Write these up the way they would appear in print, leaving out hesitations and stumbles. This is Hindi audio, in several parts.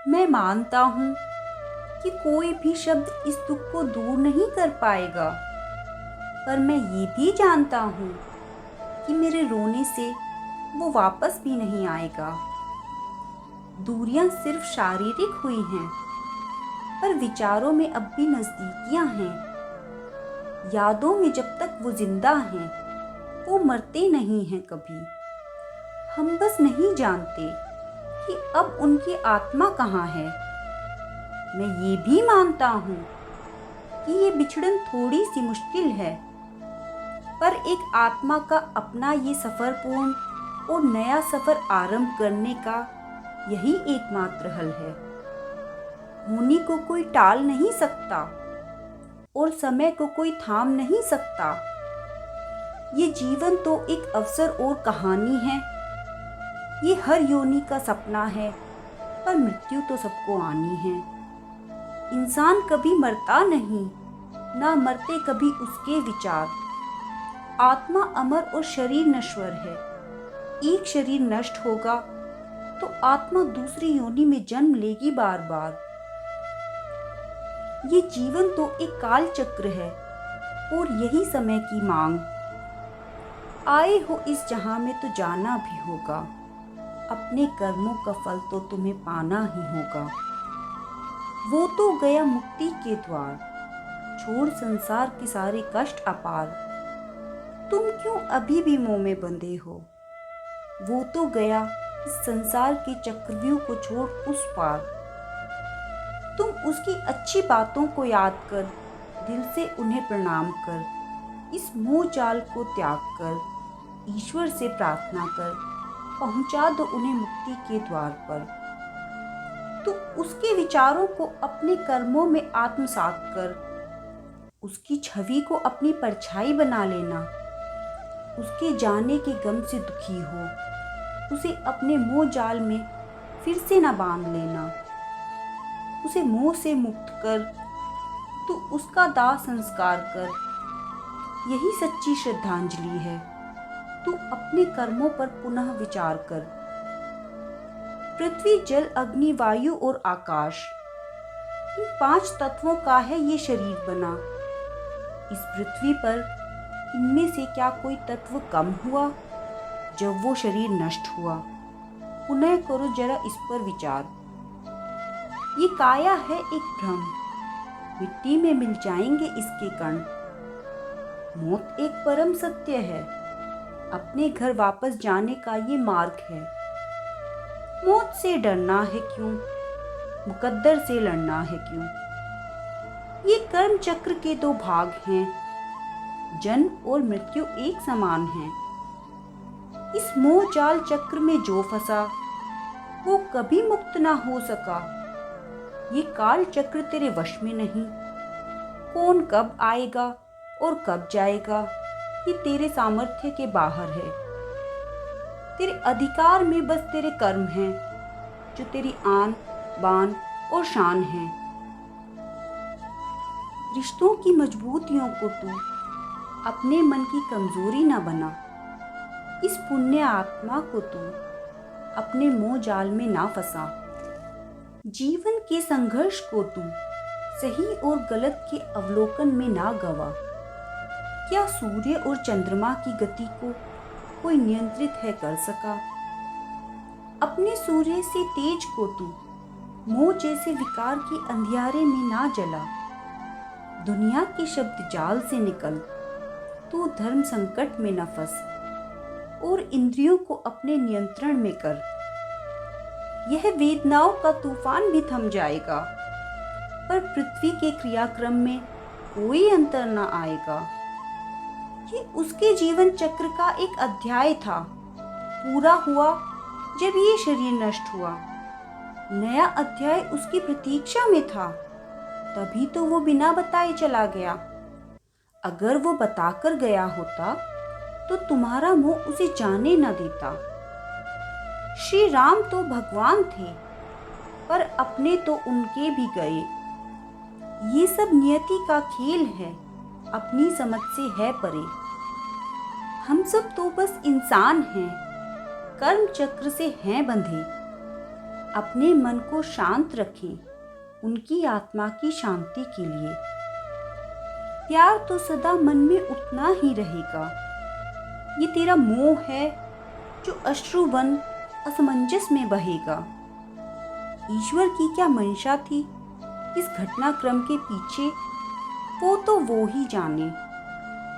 मैं मानता हूँ कि कोई भी शब्द इस दुख को दूर नहीं कर पाएगा, पर मैं ये भी जानता हूँ कि मेरे रोने से वो वापस भी नहीं आएगा। दूरियां सिर्फ शारीरिक हुई हैं, पर विचारों में अब भी नजदीकियां हैं। यादों में जब तक वो जिंदा हैं, वो मरते नहीं हैं कभी। हम बस नहीं जानते कि अब उनकी आत्मा कहाँ है। मैं ये भी मानता हूँ कि ये बिछड़न थोड़ी सी मुश्किल है, पर एक आत्मा का अपना ये सफर पूर्ण और नया सफर आरंभ करने का यही एकमात्र हल है। होनी को कोई टाल नहीं सकता और समय को कोई थाम नहीं सकता। ये जीवन तो एक अवसर और कहानी है। ये हर योनि का सपना है, पर मृत्यु तो सबको आनी है। इंसान कभी मरता नहीं, ना मरते कभी उसके विचार। आत्मा अमर और शरीर नश्वर है। एक शरीर नष्ट होगा तो आत्मा दूसरी योनि में जन्म लेगी बार बार। ये जीवन तो एक काल चक्र है और यही समय की मांग। आए हो इस जहां में तो जाना भी होगा। अपने कर्मों का फल तो तुम्हें पाना ही होगा। वो तो गया मुक्ति के द्वार, छोड़ संसार के सारे कष्ट अपार। तुम क्यों अभी भी मोह में बंधे हो? वो तो गया इस संसार के चक्रव्यूह को छोड़ उस पार। तुम उसकी अच्छी बातों को याद कर, दिल से उन्हें प्रणाम कर। इस मोह जाल को त्याग कर, ईश्वर से प्रार्थना कर, पहुंचा दो उन्हें मुक्ति के द्वार पर। तुम उसके विचारों को अपने कर्मों में आत्मसात कर, उसकी छवि को अपनी परछाई बना लेना। उसके जाने के गम से दुखी हो, उसे अपने मोह जाल में फिर से न बांध लेना। उसे मोह से मुक्त कर, तू उसका दाह संस्कार कर। यही सच्ची श्रद्धांजलि है। तू अपने कर्मों पर पुनः विचार कर। पृथ्वी, जल, अग्नि, वायु और आकाश, इन 5 तत्वों का है ये शरीर बना। इस पृथ्वी पर इनमें से क्या कोई तत्व कम हुआ जब वो शरीर नष्ट हुआ? पुनः करो जरा इस पर विचार। ये काया है एक भ्रम, मिट्टी में मिल जाएंगे इसके कण। मौत एक परम सत्य है, अपने घर वापस जाने का ये मार्ग है। मौत से डरना है क्यों, मुकद्दर से लड़ना है क्यों? ये कर्म चक्र के 2 भाग हैं, जन्म और मृत्यु एक समान हैं। इस मोह जाल चक्र में जो फंसा, वो कभी मुक्त ना हो सका। ये काल चक्र तेरे वश में नहीं। कौन कब आएगा और कब जाएगा, ये तेरे सामर्थ्य के बाहर है। तेरे अधिकार में बस तेरे कर्म हैं, जो तेरी आन बान और शान हैं। रिश्तों की मजबूतियों को तू अपने मन की कमजोरी ना बना। इस पुण्य आत्मा को तू अपने मोह जाल में ना फंसा। जीवन के संघर्ष को तू सही और गलत के अवलोकन में ना गवा। क्या सूर्य और चंद्रमा की गति को कोई नियंत्रित है कर सका? अपने सूर्य से तेज को तू मोह जैसे विकार के अंधियारे में ना जला। दुनिया के शब्द जाल से निकल, तू धर्म संकट में न फंस और इंद्रियों को अपने नियंत्रण में कर। यह वेदनाओं का तूफान भी थम जाएगा, पर पृथ्वी के क्रियाक्रम में कोई अंतर न आएगा। ये उसके जीवन चक्र का एक अध्याय था, पूरा हुआ जब ये शरीर नष्ट हुआ। नया अध्याय उसकी प्रतीक्षा में था, तभी तो वो बिना बताए चला गया। अगर वो बताकर गया होता तो तुम्हारा मोह उसे जाने न देता। श्री राम तो भगवान थे, पर अपने तो उनके भी गए। ये सब नियति का खेल है, अपनी समझ से है परे। हम सब तो बस इंसान हैं, कर्म चक्र से हैं बंधे। अपने मन को शांत रखें उनकी आत्मा की शांति के लिए। प्यार तो सदा मन में उतना ही रहेगा। ये तेरा मोह है जो अश्रुवन असमंजस में बहेगा। ईश्वर की क्या मंशा थी इस घटनाक्रम के पीछे, वो ही जाने।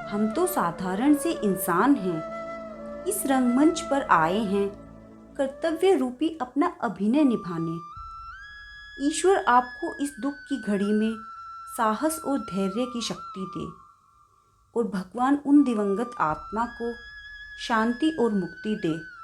हम तो साधारण से इंसान हैं, इस रंगमंच पर आए हैं कर्तव्य रूपी अपना अभिनय निभाने। ईश्वर आपको इस दुख की घड़ी में साहस और धैर्य की शक्ति दे और भगवान उन दिवंगत आत्मा को शांति और मुक्ति दे